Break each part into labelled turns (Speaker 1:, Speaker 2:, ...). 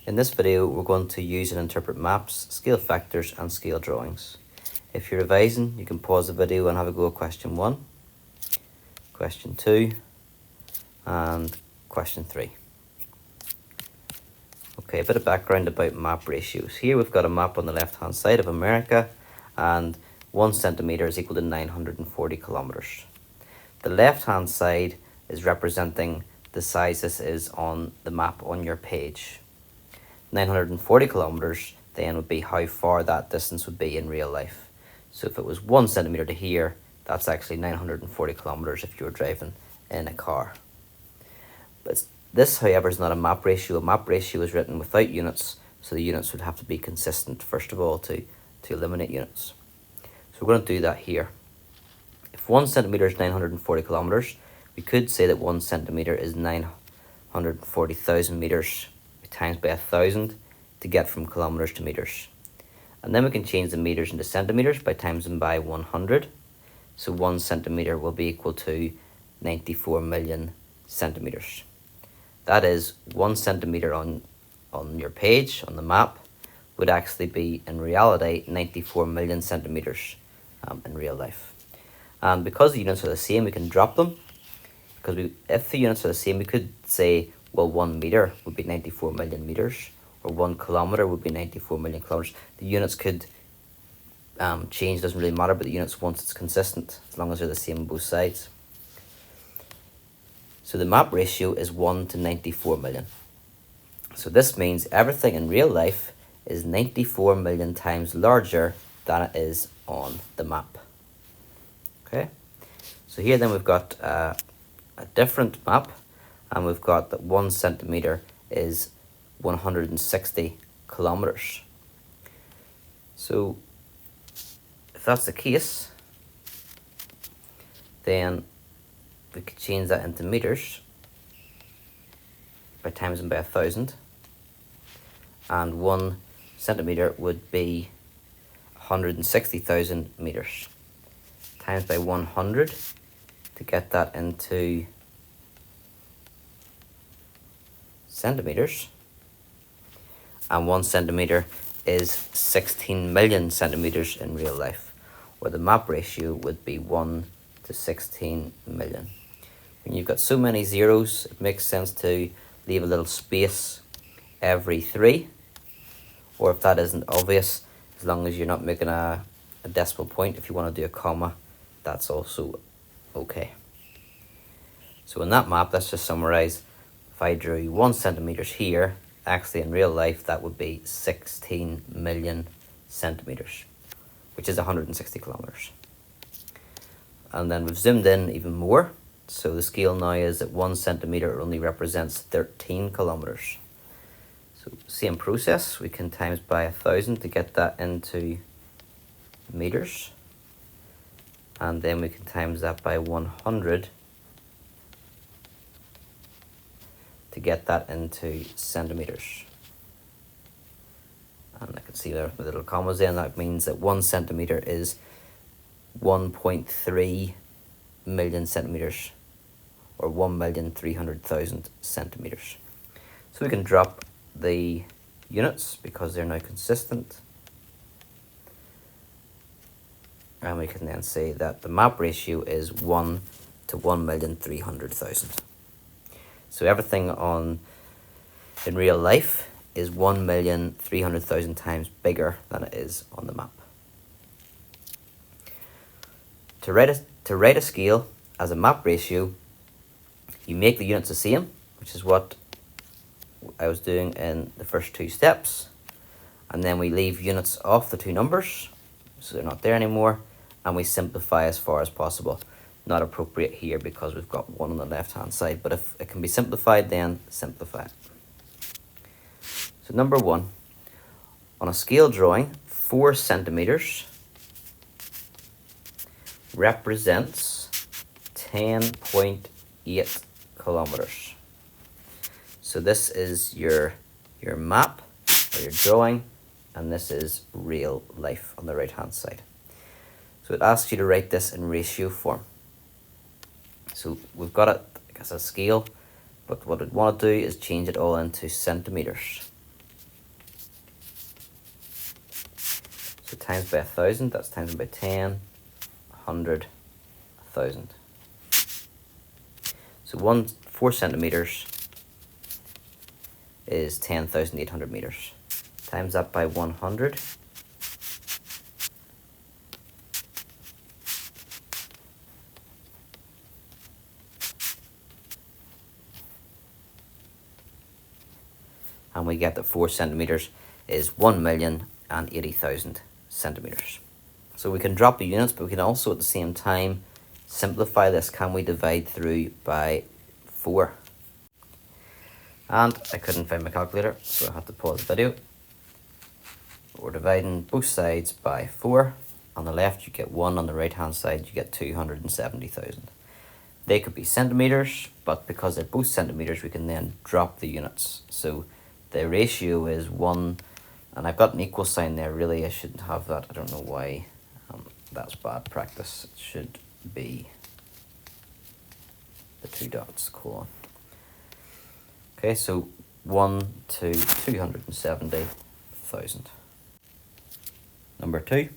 Speaker 1: In this video, we're going to use and interpret maps, scale factors, and scale drawings. If you're revising, you can pause the video and have a go at question 1, question 2, and question 3. Okay, a bit of background about map ratios. Here we've got a map on the left-hand side of America, and 1 centimetre is equal to 940 kilometres. The left-hand side is representing the size this is on the map on your page. 940 kilometres then would be how far that distance would be in real life. So if it was 1 centimetre to here, that's actually 940 kilometres if you were driving in a car. But this, however, is not a map ratio. A map ratio is written without units, so the units would have to be consistent, first of all, to eliminate units. So we're going to do that here. If 1 centimetre is 940 kilometres, we could say that 1 centimetre is 940,000 metres times by 1,000 to get from kilometres to metres. And then we can change the metres into centimetres by times them by 100. So 1 centimetre will be equal to 94 million centimetres. That is 1 centimetre on your page, on the map, would actually be, in reality, 94 million centimetres in real life. And because the units are the same, we can drop them. Because if the units are the same, we could say, well, 1 metre would be 94 million metres, or 1 kilometre would be 94 million kilometres. The units could change, doesn't really matter, but the units, once it's consistent, as long as they're the same on both sides. So the map ratio is 1 to 94 million. So this means everything in real life is 94 million times larger than it is on the map. Okay, so here then we've got a different map, and we've got that 1 centimetre is 160 kilometres. So if that's the case, then we could change that into metres by times them by 1,000, and 1 centimetre would be 160,000 metres times by 100 to get that into centimetres, and 1 centimetre is 16 million centimetres in real life, where the map ratio would be 1 to 16 million. When you've got so many zeros, it makes sense to leave a little space every 3, or if that isn't obvious, as long as you're not making a decimal point, if you want to do a comma, that's also okay. So in that map, let's just summarise. If I drew 1 centimetres here, actually in real life that would be 16 million centimetres, which is 160 kilometres. And then we've zoomed in even more. So the scale now is that 1 centimetre only represents 13 kilometres. So same process, we can times by 1,000 to get that into metres. And then we can times that by 100 to get that into centimetres. And I can see there with little commas in, that means that 1 centimetre is 1.3 million centimetres, or 1,300,000 centimetres. So we can drop the units because they're now consistent. And we can then say that the map ratio is 1 to 1,300,000. So everything in real life is 1,300,000 times bigger than it is on the map. To write a scale as a map ratio, you make the units the same, which is what I was doing in the first 2 steps, and then we leave units off the 2 numbers, so they're not there anymore, and we simplify as far as possible. Not appropriate here because we've got 1 on the left hand side, but if it can be simplified, then simplify it. So number 1, on a scale drawing, 4 centimetres represents 10.8 kilometres. So this is your map or your drawing, and this is real life on the right hand side. So it asks you to write this in ratio form. So we've got it as a scale, but what we want to do is change it all into centimetres. times by 1,000, that's times by 10, 100, 1,000. So 4 centimeters is 10,800 meters. Times that by 100. And we get that 4 centimeters is 1,080,000 centimeters. So we can drop the units, but we can also at the same time simplify this. Can we divide through by 4? And I couldn't find my calculator, so I had to pause the video. We're dividing both sides by 4. On the left you get 1, on the right hand side you get 270,000. They could be centimeters, but because they're both centimeters we can then drop the units. So the ratio is 1, and I've got an equal sign there. Really I shouldn't have that. I don't know why. That's bad practice. It should be the 2 dots, colon. Okay, so 1 to 270,000. Number 2.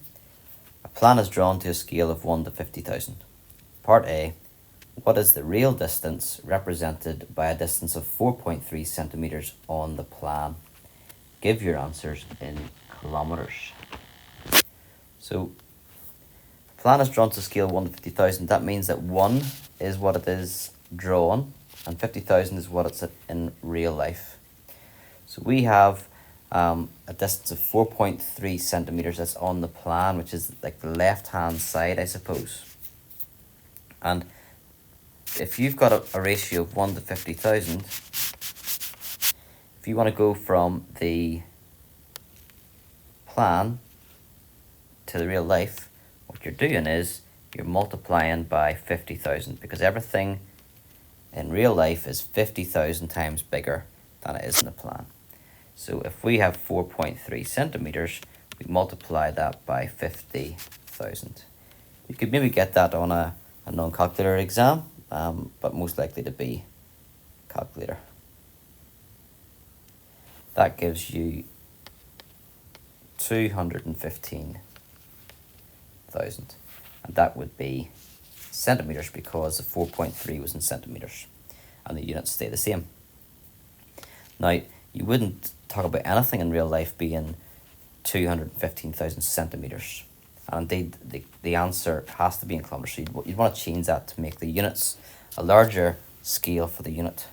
Speaker 1: A plan is drawn to a scale of 1 to 50,000. Part A. What is the real distance represented by a distance of 4.3 centimeters on the plan? Give your answers in kilometers. So, the plan is drawn to a scale of 1 to 50,000. That means that 1 is what it is drawn, and 50,000 is what it's in real life. So we have a distance of 4.3 centimeters that's on the plan, which is like the left hand side, I suppose. And if you've got a ratio of 1 to 50,000, if you want to go from the plan to the real life, what you're doing is you're multiplying by 50,000, because everything in real life is 50,000 times bigger than it is in the plan. So if we have 4.3 centimeters, we multiply that by 50,000. You could maybe get that on a non-calculator exam, but most likely to be calculator. That gives you 215,000, and that would be centimeters because the 4.3 was in centimeters, and the units stay the same. Now, you wouldn't talk about anything in real life being 215,000 centimeters, and indeed the answer has to be in kilometers. So you'd want to change that to make the units a larger scale for the unit.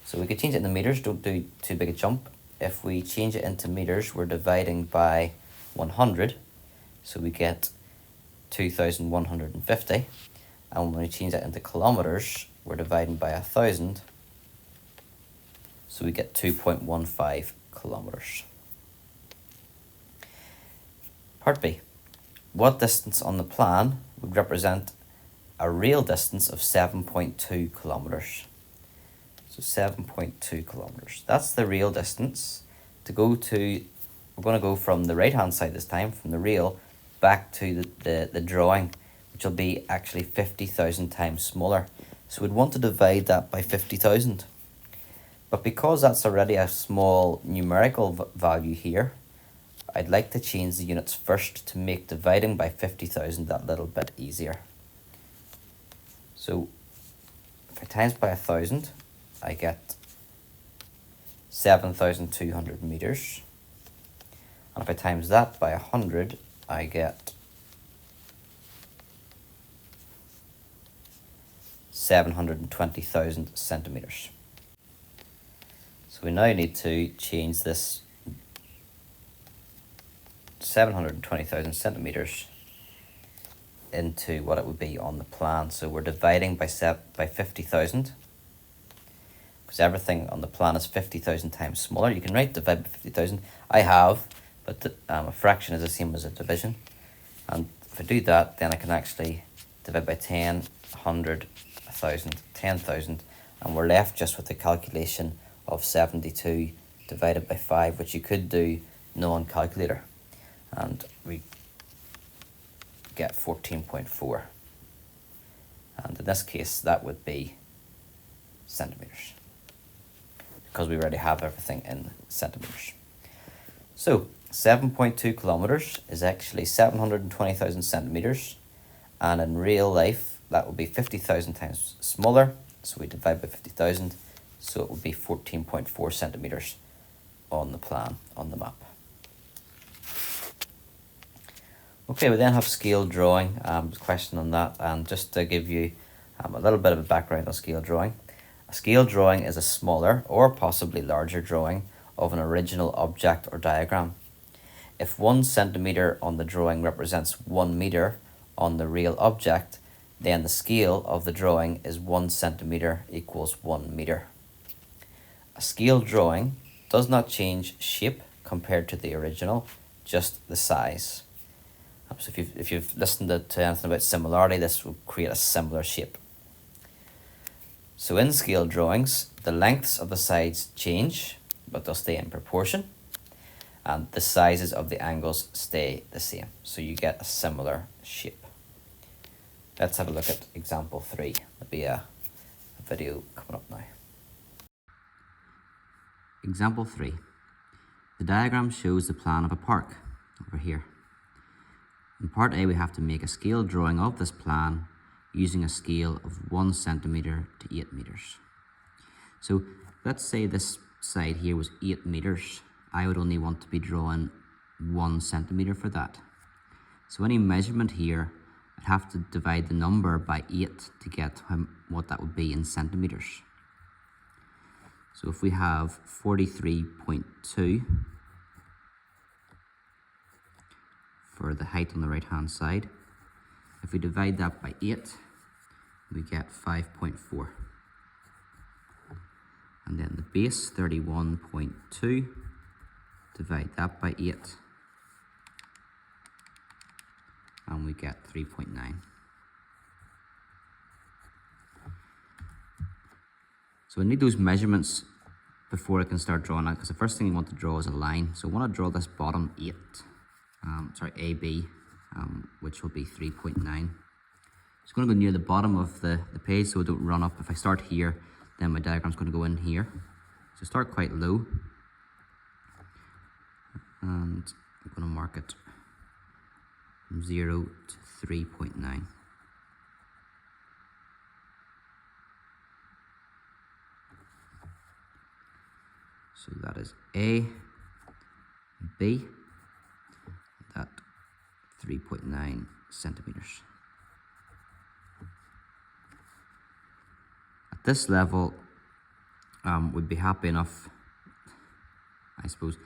Speaker 1: So we could change it into meters. Don't do too big a jump. If we change it into meters, we're dividing by 100, so we get 2,150. And when we change that into kilometers, we're dividing by 1,000, so we get 2.15 kilometers. Part B. What distance on the plan would represent a real distance of 7.2 kilometers? So 7.2 kilometers. That's the real distance. To go to, we're going to go from the right hand side this time, from the real, back to the drawing, which will be actually 50,000 times smaller. So we'd want to divide that by 50,000. But because that's already a small numerical value here, I'd like to change the units first to make dividing by 50,000 that little bit easier. So if I times by 1,000, I get 7,200 meters. And if I times that by 100, I get 720,000 centimeters. So we now need to change this 720,000 centimeters into what it would be on the plan. So we're dividing by 50,000, because everything on the plan is 50,000 times smaller. You can write divide by 50,000. I have, but a fraction is the same as a division. And if I do that, then I can actually divide by 10, 100, 1,000, 10,000, and we're left just with the calculation of 72 divided by 5, which you could do non-calculator, and we get 14.4, and in this case that would be centimeters, because we already have everything in centimeters. So 7.2 kilometers is actually 720,000 centimeters, and in real life that would be 50,000 times smaller. So we divide by 50,000, so it would be 14.4 centimeters on the plan, on the map. Okay, we then have scale drawing, question on that, and just to give you a little bit of a background on scale drawing. A scale drawing is a smaller or possibly larger drawing of an original object or diagram. If 1 centimeter on the drawing represents 1 meter on the real object, then the scale of the drawing is 1 centimeter equals 1 meter. A scale drawing does not change shape compared to the original, just the size. So if you've listened to anything about similarity, this will create a similar shape. So in scale drawings, the lengths of the sides change, but they'll stay in proportion, and the sizes of the angles stay the same. So you get a similar shape. Let's have a look at example 3. There'll be a video coming up now. Example 3. The diagram shows the plan of a park over here. In part A, we have to make a scale drawing of this plan using a scale of 1 centimeter to 8 meters. So let's say this side here was 8 meters. I would only want to be drawing 1 centimeter for that. So any measurement here, I'd have to divide the number by 8 to get what that would be in centimeters. So if we have 43.2 for the height on the right hand side, if we divide that by 8, we get 5.4. And then the base, 31.2, divide that by 8, and we get 3.9. So I need those measurements before I can start drawing out, because the first thing you want to draw is a line. So I want to draw this bottom 8, AB, which will be 3.9. It's going to go near the bottom of the page so I don't run up. If I start here, then my diagram's going to go in here. So start quite low, and I'm going to mark it from 0 to 3.9. So that is A, B, that 3.9 centimeters. At this level, we'd be happy enough, I suppose,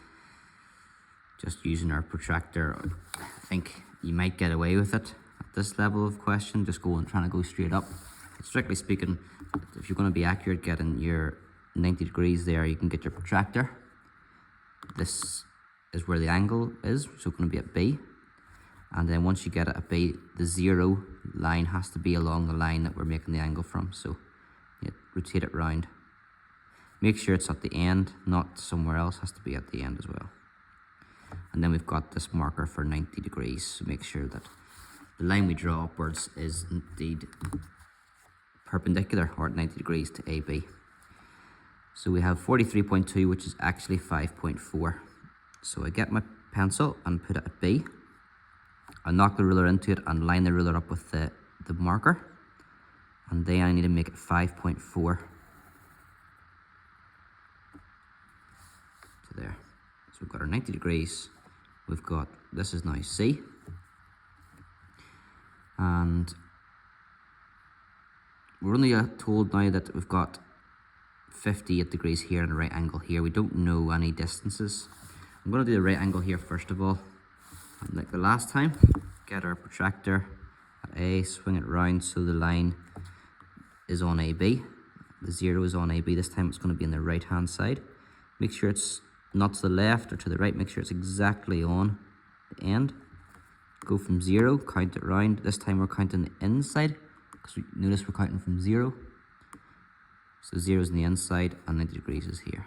Speaker 1: just using our protractor. I think you might get away with it at this level of question, just trying to go straight up. But strictly speaking, if you're going to be accurate, getting your 90 degrees there, you can get your protractor. This is where the angle is, so it's going to be at B. And then once you get it at B, the 0 line has to be along the line that we're making the angle from. So rotate it round. Make sure it's at the end, not somewhere else, has to be at the end as well. And then we've got this marker for 90 degrees, so make sure that the line we draw upwards is indeed perpendicular or at 90 degrees to AB. So we have 43.2, which is actually 5.4. So I get my pencil and put it at B. I knock the ruler into it and line the ruler up with the marker. And then I need to make it 5.4. So there. So we've got our 90 degrees. We've got, this is now C. And we're only told now that we've got 58 degrees here and a right angle here. We don't know any distances. I'm going to do the right angle here first of all. And like the last time, get our protractor at A, swing it round so the line is on AB. The 0 is on AB. This time it's going to be on the right hand side. Make sure it's not to the left or to the right. Make sure it's exactly on the end. Go from 0, count it round. This time we're counting the inside, because notice we're counting from 0. So 0 is on the inside and 90 degrees is here.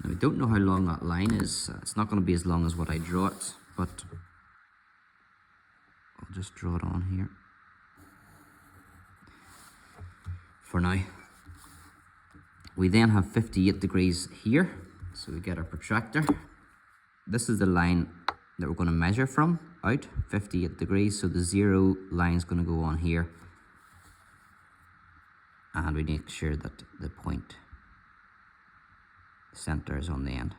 Speaker 1: Now we don't know how long that line is. It's not going to be as long as what I draw it, but I'll just draw it on here for now. We then have 58 degrees here, So we get our protractor. This is the line that we're going to measure from out, 58 degrees. So the 0 line is going to go on here. And we make sure that the point center is on the end.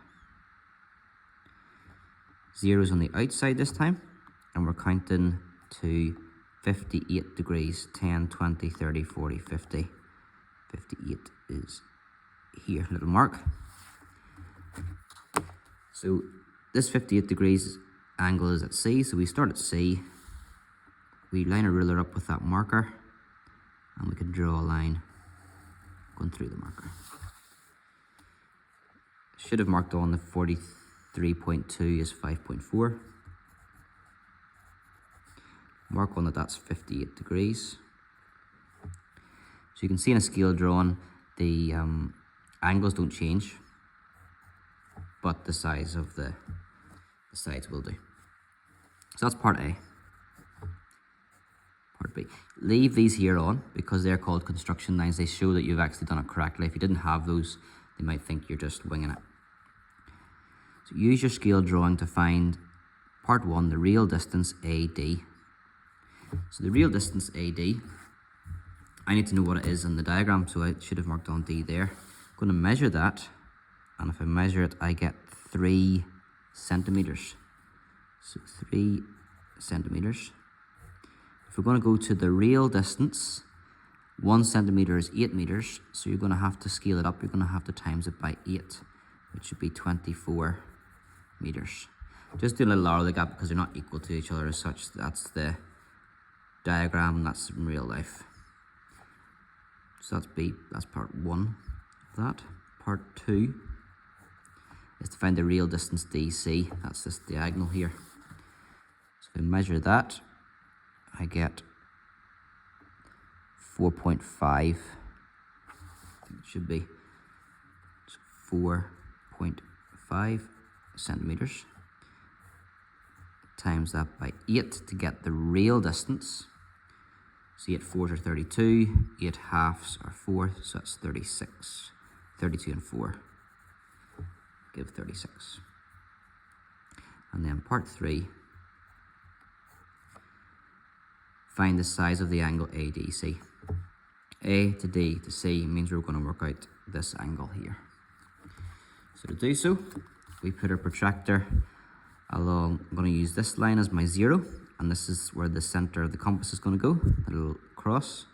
Speaker 1: 0 is on the outside this time. And we're counting to 58 degrees, 10, 20, 30, 40, 50. 58 is here, little mark. So this 58 degrees angle is at C, so we start at C. We line a ruler up with that marker, and we can draw a line going through the marker. Should have marked on the 43.2 is 5.4. Mark on that that's 58 degrees. So you can see in a scale drawing, the angles don't change, but the size of the sides will do. So that's part A. Part B. Leave these here on because they're called construction lines. They show that you've actually done it correctly. If you didn't have those, they might think you're just winging it. So use your scale drawing to find part 1, the real distance AD. So the real distance AD, I need to know what it is in the diagram, so I should have marked on D there. I'm going to measure that, and if I measure it, I get 3 centimeters. So 3 centimeters. If we're going to go to the real distance, 1 centimeter is 8 meters, so you're going to have to scale it up. You're going to have to times it by 8, which should be 24 meters. Just do a little lower the gap because they're not equal to each other as such. That's the diagram, that's in real life. So that's B, that's part 1 of that. Part 2 is to find the real distance DC. That's this diagonal here. So if I measure that, I get 4.5. I think it should be 4.5 centimeters. Times that by 8 to get the real distance. So 8 fours are 32, 8 halves are 4, so that's 36. 32 and 4 give 36. And then part 3, find the size of the angle ADC. A to D to C means we're going to work out this angle here. So to do so, we put our protractor along. I'm going to use this line as my 0, and this is where the center of the compass is going to go, a little cross.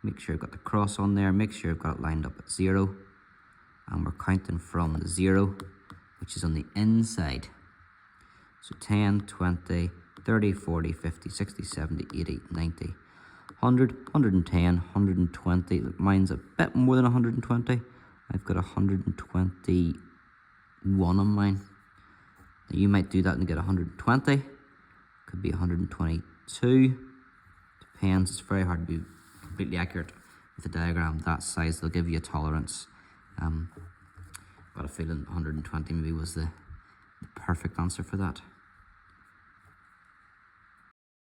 Speaker 1: Make sure I've got the cross on there, make sure I've got it lined up at 0, and we're counting from the 0, which is on the inside. So 10, 20, 30, 40, 50, 60, 70, 80, 90, 100, 110, 120. Look, mine's a bit more than 120. I've got 121 on mine. Now you might do that and get 120. Could be 122. Depends. It's very hard to be completely accurate with a diagram that size. They'll give you a tolerance. Got a feeling 120 maybe was the perfect answer for that.